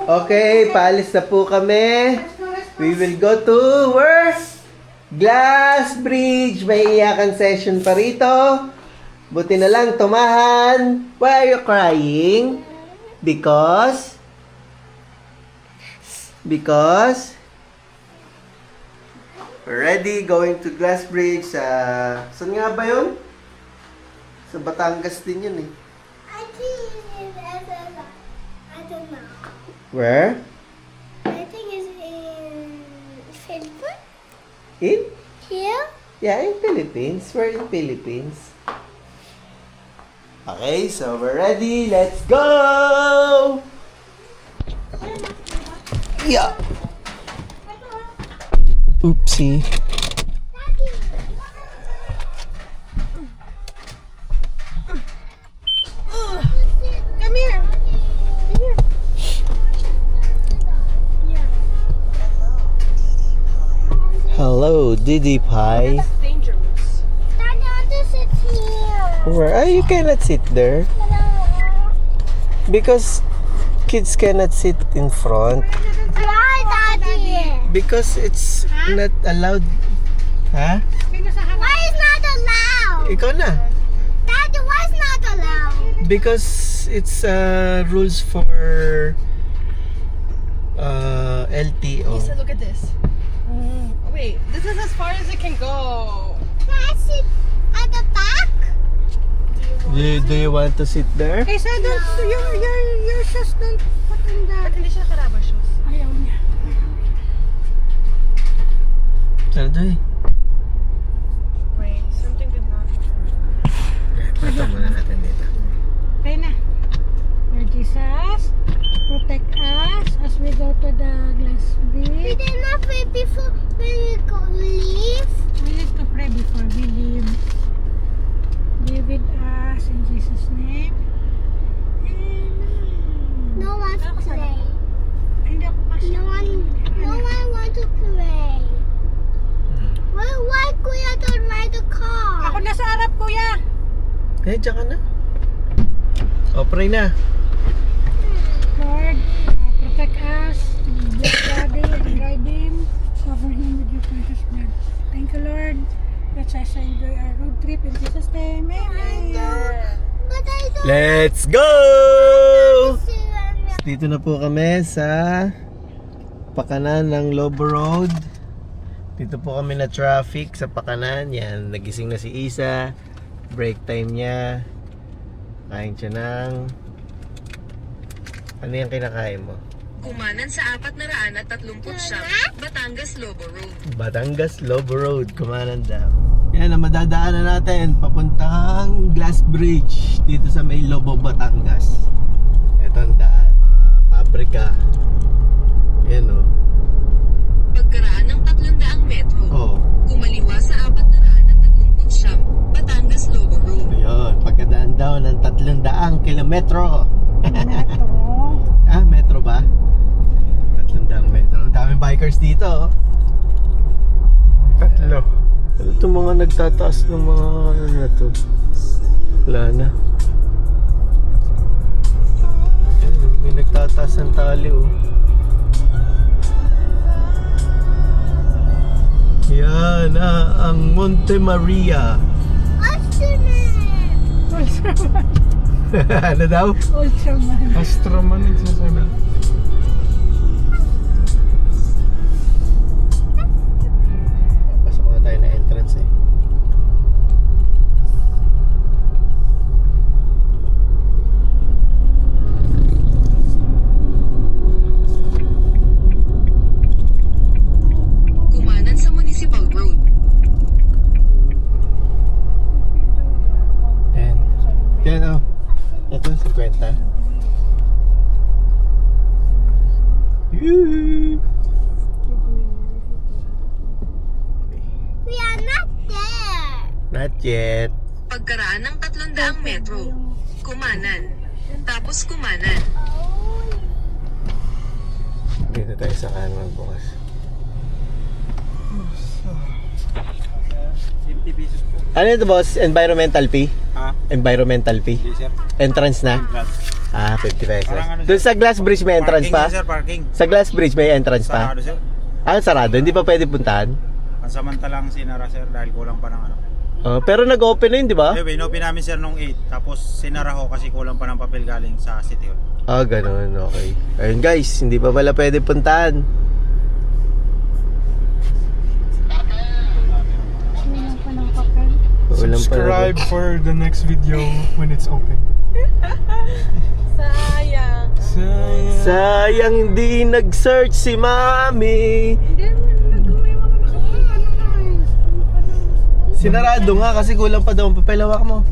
Okay, paalis na po kami. We will go to where? Glass Bridge. May iyakan session pa rito. Buti na lang, Tumahan. Why are you crying? Because we're ready going to Glass Bridge sa... Saan nga ba yun? Sa Batangas din yun eh. I think I don't know. Where? I think it's in Philippines. In? Here? Yeah, in Philippines. We're in Philippines. Okay, so we're ready. Let's go! Yeah. Oopsie. Come here. Hello, Didi Pie. Dangerous. Daddy, I want to sit here. Where? Ah, you cannot sit there. Because kids cannot sit in front. Why, Daddy? Because it's not allowed. Ha? Why is not allowed? Ikaw na. Daddy, why is not allowed? Because it's rules for LTO. So look at this. Wait, this is as far as it can go. Can I sit at the back? Do you want to sit there? Hey, so your shoes don't put in Ba't the... hindi siya nakaraba shoes? Ayaw niya. Sadoy. Wait, something did not. Ito muna natin dito. Okay na. Lord Jesus, protect us as we go to the glass We bridge. did not pray before when we go leave. We need to pray before we leave. Be with us in Jesus' name. Amen. No one to pray. Hindi ako kasi. No one want to pray. Why Kuya don't ride the car? Ako nasa harap, kuya. Eh, diyan ka na. O, pray na. Lord, protect us. Bless Daddy and guide him. Cover him with your precious blood. Thank you, Lord. Let's us enjoy our road trip in Jesus' name. Amen. But I don't Let's go! see them. Dito na po kami sa pakanan ng Lobo Road. Dito po kami na traffic sa pakanan. Yan, nagising na si Isa. Break time niya. Kain siya ng... Ano yung kinakain mo? Kumanan sa 439, Batangas Lobo Road. Batangas Lobo Road, Kumanan daw. Yan ang madadaanan natin papuntang Glass Bridge dito sa may Lobo, Batangas. Ito ang daan, mga pabrika. Yan o. Pagkaraan ng 300 metro. Oh. Kumaliwa sa 439, Batangas Lobo Road. Ayun, pagkadaan daw ng 300 kilometro. Metro. Ah, metro ba? 300 metro. Ang daming bikers dito. Oh. Tatlo. Ano itong mga nagtataas ng mga ano na to? Wala na. Ayun, may nagtataas ng tali oh. Yan ang Monte Maria. Ultraman. Ano daw? Ultraman. Astroman yung sasabi. Pasok na tayo na entrance eh. Kumanan sa Municipal Road. Yan. Yan oh. Ito, 50. Yoo-hoo. We are not there. Not yet. Pagkaraan ng 300 metro. Kumanan. Tapos kumanan. Dito tayo sa kanan bukas. 50 pesos po. Ano ito boss? Environmental fee? Ha? Environmental fee? Hindi sir. Entrance na? Entrance. Ah, 50 pesos. Parang ano, Doon sa Glass Bridge may entrance Parking pa? yun, sir, parking. Sa Glass Bridge may entrance pa? Sarado, sir. Ah, sarado. Hindi pa pwede puntahan? Pansamantalang sinara, sir, dahil kulang pa ng ano. Oh, pero nag-open na yun, di ba? Anyway, inopen namin, sir, nung 8. Tapos sinara ho kasi kulang pa ng papel galing sa City Hall. Ah, ganun. Okay. Ayun guys, hindi pa pala pwede puntahan. Kulang pa ng papel. Walang Subscribe for the next video when it's open. Sayang. Sayang hindi nag-search si Mami. Hindi mo, may mga nakapunta na guys. Sinarado nga kasi kulang pa daw ang papel. Hawak mo.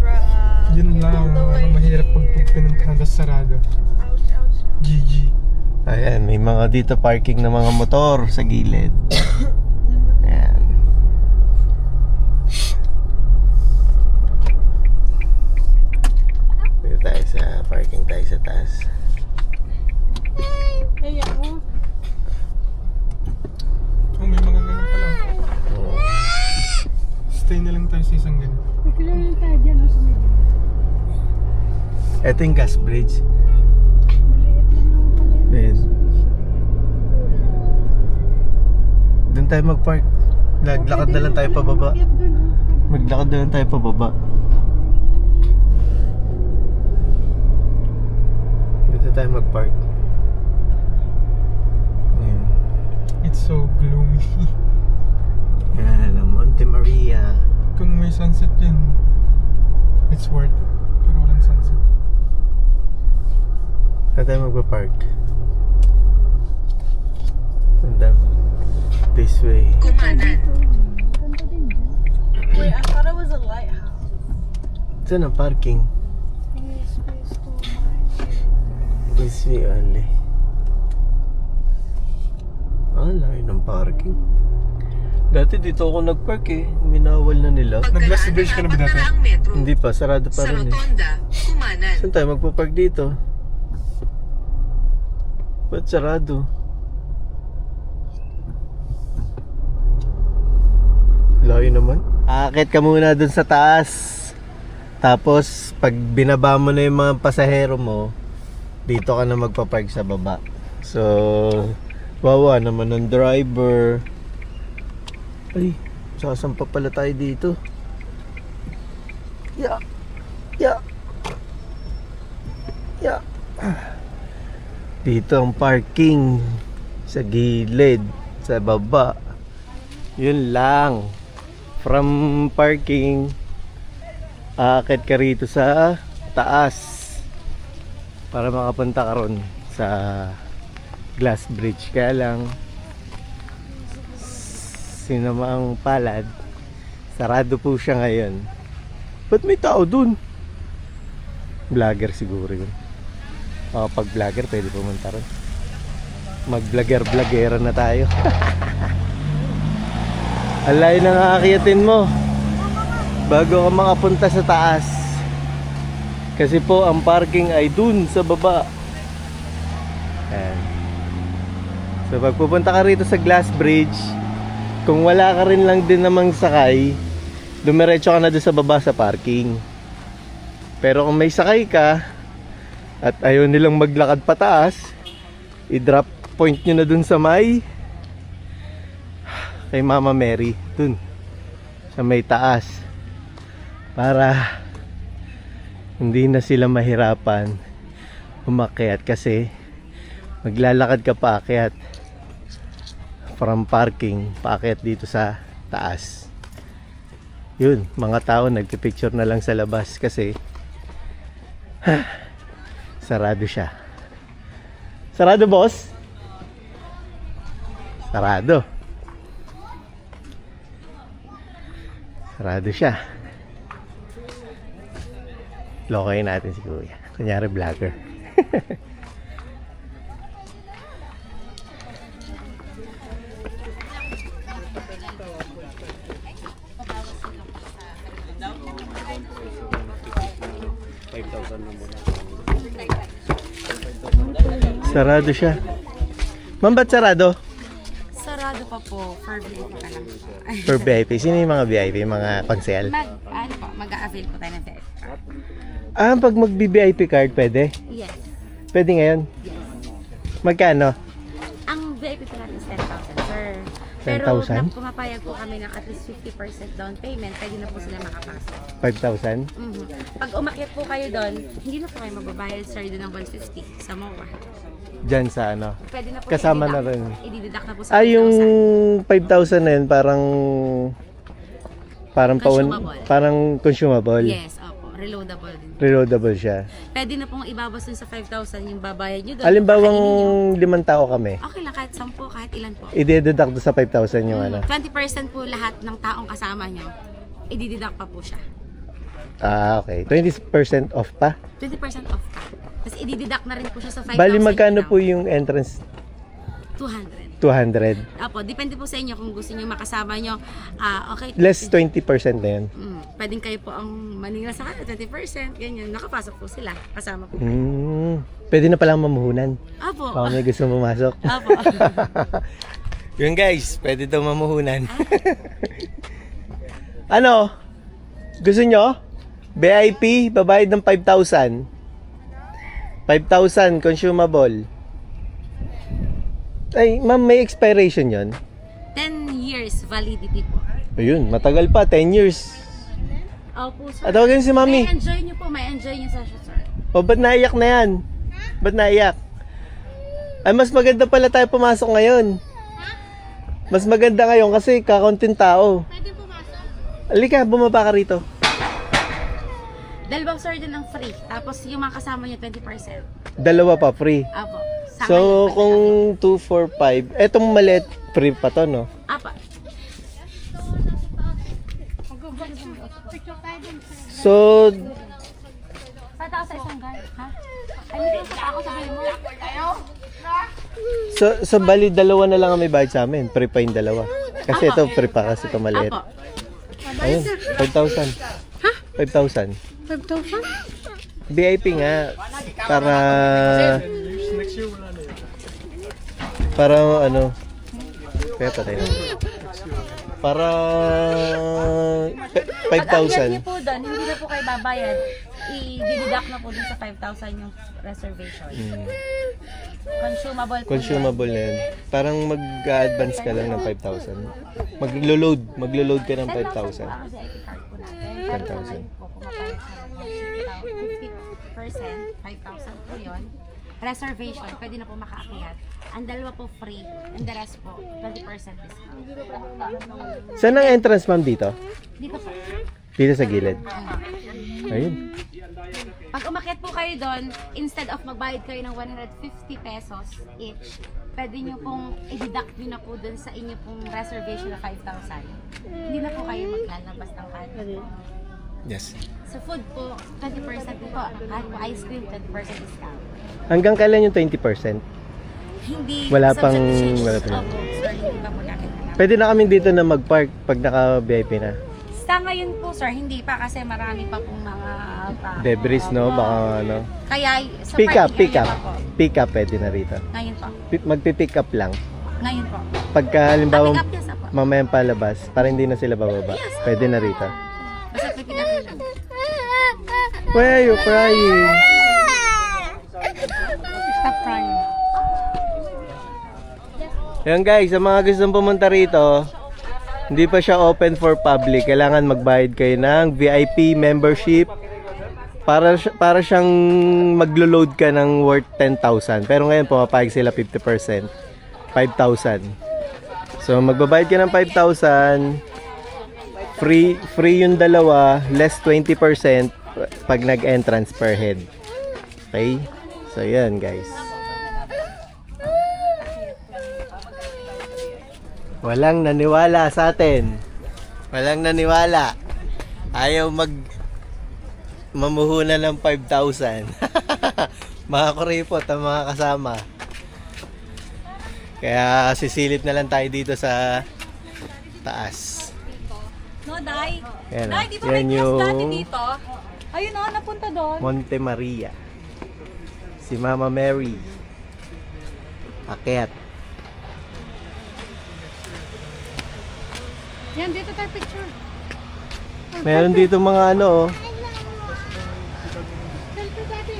Bruh. Yun lang, mahirap pag pinuntahan tas sarado. Ouch, ouch. GG. Ayan, may mga dito parking na mga motor sa gilid. Ayan. Dito tayo sa parking tayo sa taas. Kaya oh. Oh, may mga ganun pala. Oh. Stay na lang tayo sa isang ganun. May kilala tayo dyan oh, sa medyo. Ito yung gas bridge. Maliit lang naman pala yun. Ayan. Doon tayo mag-park. Naglakad na lang tayo pababa. Umakyat dun, oh. Maglakad na lang tayo pababa. Dito tayo mag-park. Ayan. It's so gloomy. Yan, ang Monte Maria. Kung may sunset yan, it's worth it. Pero walang sunset. Saan tayo magpa-park? Ganda. This way. Ganda din dyan. Wait, I thought it was a lighthouse. Saan ang parking? Yes, please, to my. This way only. Ah, layo ng parking. Dati dito ako nag-park eh. Minawal na nila. Nag-glass bridge ka na ba dati? Hindi pa, sarado pa rin eh. Saan tayo magpa-park dito? Ba't sarado? Layo naman. Aakit ka muna dun sa taas. Tapos, pag binaba mo na yung mga pasahero mo, dito ka na magpa-park sa baba. So, wawa naman ng driver. Ay, sasampa pala tayo dito. Ya. Ya. Ya. Dito ang parking sa gilid, sa baba. Yun lang. From parking, aakit ka rito sa taas para makapunta ka ron sa Glass Bridge. Kaya lang, sinamaang palad, sarado po siya ngayon. Ba't may tao dun? Vlogger siguro yun. Pag vlogger pwede pumunta ron. Mag-vlogger na tayo. Alay nang aakyatin mo bago ka makapunta sa taas. Kasi po ang parking ay dun sa baba. Ayan. So pag pupunta ka rito sa Glass Bridge, kung wala ka rin lang din namang sakay, dumiretso ka na doon sa baba sa parking. Pero kung may sakay ka at ayaw nilang maglakad pataas, i-drop point nyo na dun sa may kay Mama Mary, dun sa may taas, para hindi na sila mahirapan umakyat kasi maglalakad ka paakyat from parking paakyat dito sa taas. Yun, mga tao nagpipicture na lang sa labas kasi sarado siya. Sarado, boss? Sarado. Sarado siya. Lokoyin natin si Kuya. Kunyari vlogger. Sarado siya. Ma'am, ba't sarado? Sarado pa po for VIP pa lang po. For VIP. Sino yung mga VIP? Mga konsel? Mag-a-avail po tayo ng VIP card. Pag mag-VIP card, pwede? Yes. Pwede ngayon? Magkano? Ang VIP po natin is 10,000, sir. Pero 10,000? pumapayag po kami ng at least 50% down payment, pwede na po sila makapasok. 5,000? Pag umakyat po kayo doon, hindi na po kayo magbabayad, sir, doon ng 150 sa MOA. Dyan sa ano? Pwede na po Kasama i-deduct. na rin. I-deduct na po sa 5,000. Yung 5,000 na yun, parang Consumable. parang consumable. Yes, opo. Reloadable din. Reloadable siya. Pwede na pong ibabas dun sa 5,000 yung babayad nyo doon. Alimbawang Kainin 5 tao kami. nyo. Okay lang, kahit 10, kahit ilan po. I-deduct sa 5,000 yung ano. 20% po lahat ng taong kasama nyo, i-deduct pa po siya. Okay. 20% off pa? 20% off pa. Tapos i-deduct na rin po siya sa 5,000. Bali, magkano nyo po yung entrance? 200. 200. Apo, depende po sa inyo kung gusto niyo makasama nyo. Okay. Less 20% na yun. Pwedeng kayo po ang maningla sa kanila, 20%, ganyan. Nakapasok po sila, kasama po. Pwede na palang mamuhunan. Apo. Baka may gusto pumasok. Apo. Yun guys, pwede daw mamuhunan. Ano? Gusto nyo? VIP, babayad ng 5,000. 5,000 consumable. Ay, ma'am, may expiration yon. 10 years validity po. Ayun, matagal pa, 10 years. Opo, sir. At tawagan si mami. May enjoy nyo po, may enjoy nyo sa sir. O, ba't naiyak na yan? Ba't naiyak? Ay, mas maganda pala tayo pumasok ngayon. Mas maganda ngayon kasi kakaunting tao. Pwede pumasok. Halika, bumaba ka rito. Dalawang sir din ang free. Tapos yung mga kasama nyo, 20%. Dalawa pa, free. Apo. Sa So, ngayon, kung 2, 4, 5, etong maliit, free pa to, no? Apa. So, Pataw sa isang guy, ha? Ay, may pa ako sa mo. so bali, dalawa na lang ang may bayad sa amin. Free pa yung dalawa. Kasi ito, free pa kasi ito maliit. Apo. Ayun, 5,000. Ha? 5,000. 5,000? VIP nga. Para ano, kaya patay na. Para Pag akyat 5,000. niyo po doon, hindi na po kayo babayad. I-deduct na po dun sa 5,000 yung reservation. Consumable Na yun. Parang mag-advance ka lang ng 5,000. Maglo-load ka ng 5,000. Ako sa IP card po natin. 10,000. Po, pumapayag sa 50%, 5,000 po yun. Reservation, pwede na po makaakyat. Ang dalawa po free, and the rest po, 20% discount. Saan ang entrance, ma'am, dito? Dito po. Dito sa gilid. Ayun. Pag umakyat po kayo doon, instead of magbayad kayo ng 150 pesos each, pwede nyo pong i-deduct nyo na po doon sa inyo pong reservation na 5,000. Hindi na po kayo maglalabas ng kanin. Yes. Sa food po, 20% po. Kahit po ice cream, 20% discount. Hanggang kailan yung 20%? Hindi Wala subject pang- to change. wala pang- Opo, sir, hindi pa po natin alam. Pwede na kami dito na mag-park pag naka-VIP na. Sa ngayon po, sir, hindi pa kasi marami pa pong mga Debris, no? Baka ano. Kaya sa Pick up, parking pick area up. pa po. Pick up pwede na rito. Ngayon po. Magpi-pick up lang. Ngayon po. Pagka halimbawa Pick up, yes, apo. mamayang palabas, para hindi na sila bababa. Pwede na rito. Basta pick up nyo lang. Why are you crying? Stop crying. Yan guys, sa mga gustong pumunta rito, hindi pa siya open for public. Kailangan magbayad kayo ng VIP membership para siyang maglo-load ka ng worth 10,000. Pero ngayon pumapayag sila 50%, 5,000. So magbabayad ka ng 5,000, free yung dalawa, less 20% pag nag-entrance per head. Okay? So yan guys. Walang naniwala sa atin. Walang naniwala. Ayaw mamuhunan ng 5,000. Mga kuripot ang mga kasama. Kaya sisilip na lang tayo dito sa taas. No, Day. Yan, Day, di ba yan may class yung dati dito? Ayun o, napunta doon. Monte Maria. Si Mama Mary. Akyat. Yan, dito tayo picture. Meron dito mga ano, oh.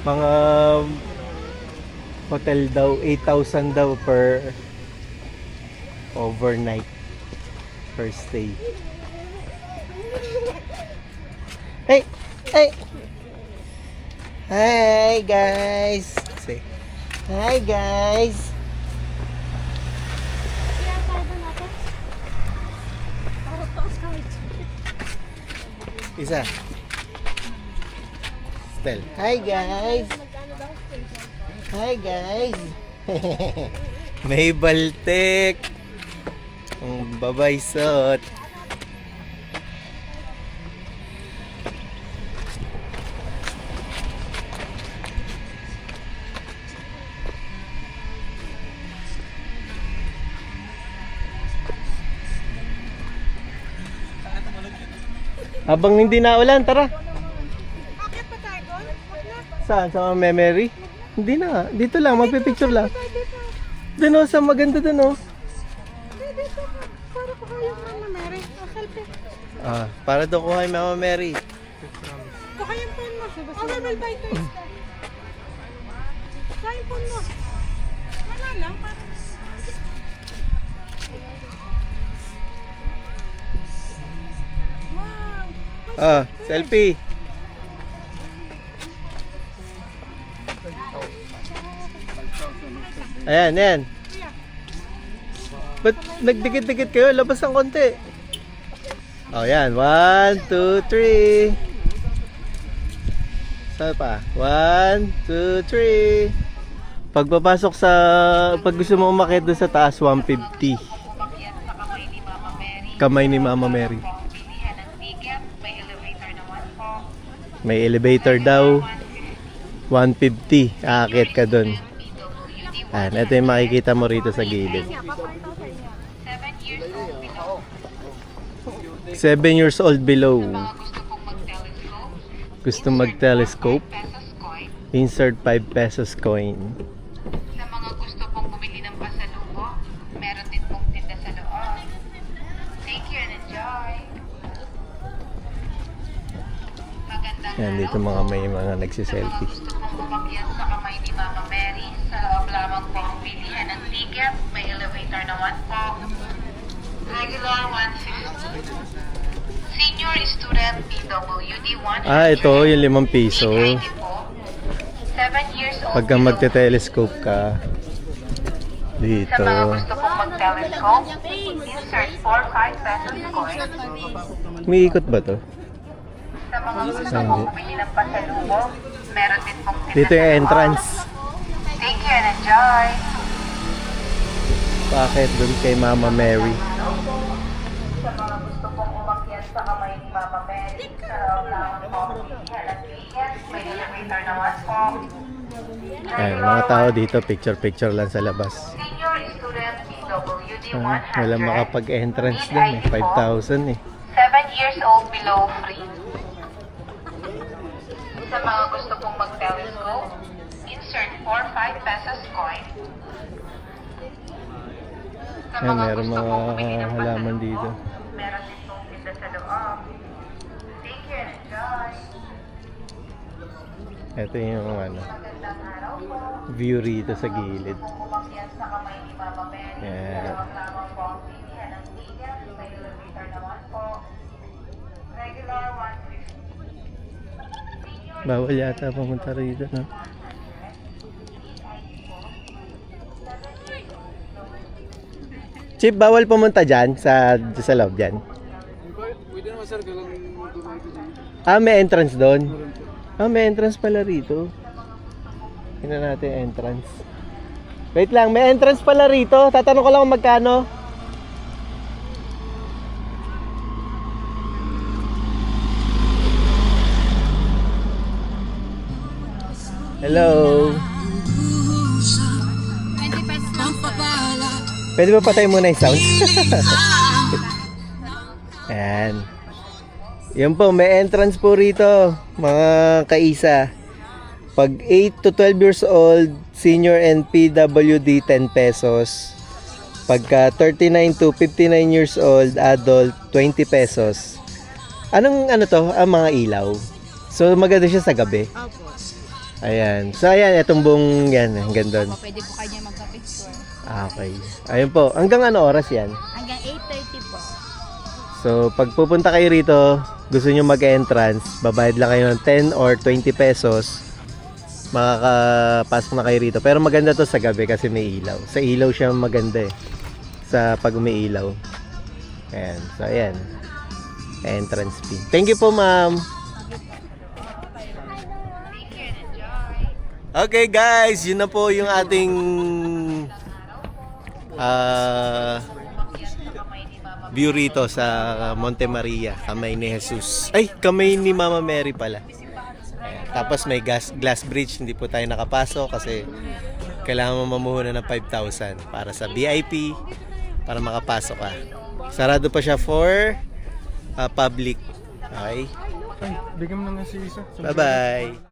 Mga hotel daw, 8,000 daw per overnight, per stay. Hey! Hey! Hi guys! Say, hi guys! Isa. Stel. Hi guys! Hi guys! May baltik! Ang babaysot! Habang hindi na ulan, tara. Bakit pa tayo doon? Wag na. Saan? Sa memory? Hindi na. Dito lang, magpipicture lang. Doon o, sa maganda doon o. Dito ka. Para ko kayo Mama Mary. O, selfie. Ah, para daw kuha yung Mama Mary. Kuha yung phone mo. Okay, well, bye to you. Kuha yung phone mo. Wala lang. Wow. Ah, selfie. Ayan, ayan. Ba't nagdikit-dikit kayo? Labas ang konti. Oh, yan. 1, 2, 3. Saan pa? 1, 2, 3. Pagpapasok sa... Pag gusto mo umakyat doon sa taas, 150. Kamay ni Mama Mary. May elevator daw. 150. Aakyat ka doon. Ayan, ito yung makikita mo rito sa gilid. 7 years old below. Gusto mag-telescope? Insert 5 pesos coin. Sa mga gusto pong bumili ng pasalubong, meron din pong tinda sa loob. Thank you and enjoy. Magandang Ayan, dito may mga nagsiselfie. gusto pong umakyat sa kamay ni Mama Mary. Sa loob lamang po ang bilihan ng ticket. May elevator naman po. Regular 150. Senior student PWD 100. Ah, ito yung 5 piso. 7 years old. Pagka magte-telescope ka, dito. Sa mga gusto pong mag-telescope, insert 4-5 pesos coin. May ikot ba to? Sa mga gusto pong bumili ng pasalubong, meron din pong tinda Dito yung sa loob. entrance. Thank you and enjoy. Bakit dun kay Mama Mary? Sa mga gusto pong umakyat sa kamay ni Mama Mary, sa loob lamang po ang bilihan at ticket, may elevator naman po. Ayan, mga tao dito, picture-picture lang sa labas. Senior student PWD 100. Ah, walang makapag-entrance dun eh. 5,000 eh. 7 years old below free. Sa mga gusto pong mag-telescope, insert 4-5 pesos coin. Sa Ayan, meron gusto pong bumili mga ng halaman pasalubong, dito. meron din pong tinda sa loob. Thank you and enjoy. Ito yung Magandang araw po. view rito sa gilid. Kung umakyat sa kamay ni Mama Mary, Yeah. dalawang lamang po ang bilihan ng ticket, may elevator naman po. Regular 150. Bawal yata pumunta rito, no? Chip, bawal pumunta dyan sa loob dyan? Pwede naman sir, kailang Ah, may entrance doon? Ah, may entrance pala rito. Tingnan natin yung entrance. Wait lang, may entrance pala rito. Tatanong ko lang kung magkano. Hello. 20 pesos lang, sir. Pwede ba patay muna yung sound? Ayan. Yan po, may entrance po rito, mga kaisa. Pag 8 to 12 years old, senior and PWD, 10 pesos. Pagka 39 to 59 years old, adult, 20 pesos. Anong ano to? Ang mga ilaw. So maganda siya sa gabi. Opo. Ayan. So, ayan, itong buong yan. Hanggang doon. Pwede po kayo magka-picture. Okay. Ayun po. Hanggang ano oras yan? Hanggang 8:30 po. So, pag pupunta kayo rito, gusto nyo mag-entrance, babayad lang kayo ng 10 or 20 pesos. Makakapasok na kayo rito. Pero maganda to sa gabi kasi may ilaw. Sa ilaw siya maganda eh. Sa pag umiilaw. Ayan. So, ayan. Entrance fee. Thank you po, ma'am. Okay, guys. Yun na po yung ating view rito sa Monte Maria. Kamay ni Jesus. Ay, kamay ni Mama Mary pala. Ayan. Tapos may glass bridge. Hindi po tayo nakapasok kasi kailangan mo mamuhunan ng 5,000 para sa VIP para makapasok ka. Sarado pa siya for public. Okay? Ay, bigyan mo na nga si Isa. Bye-bye.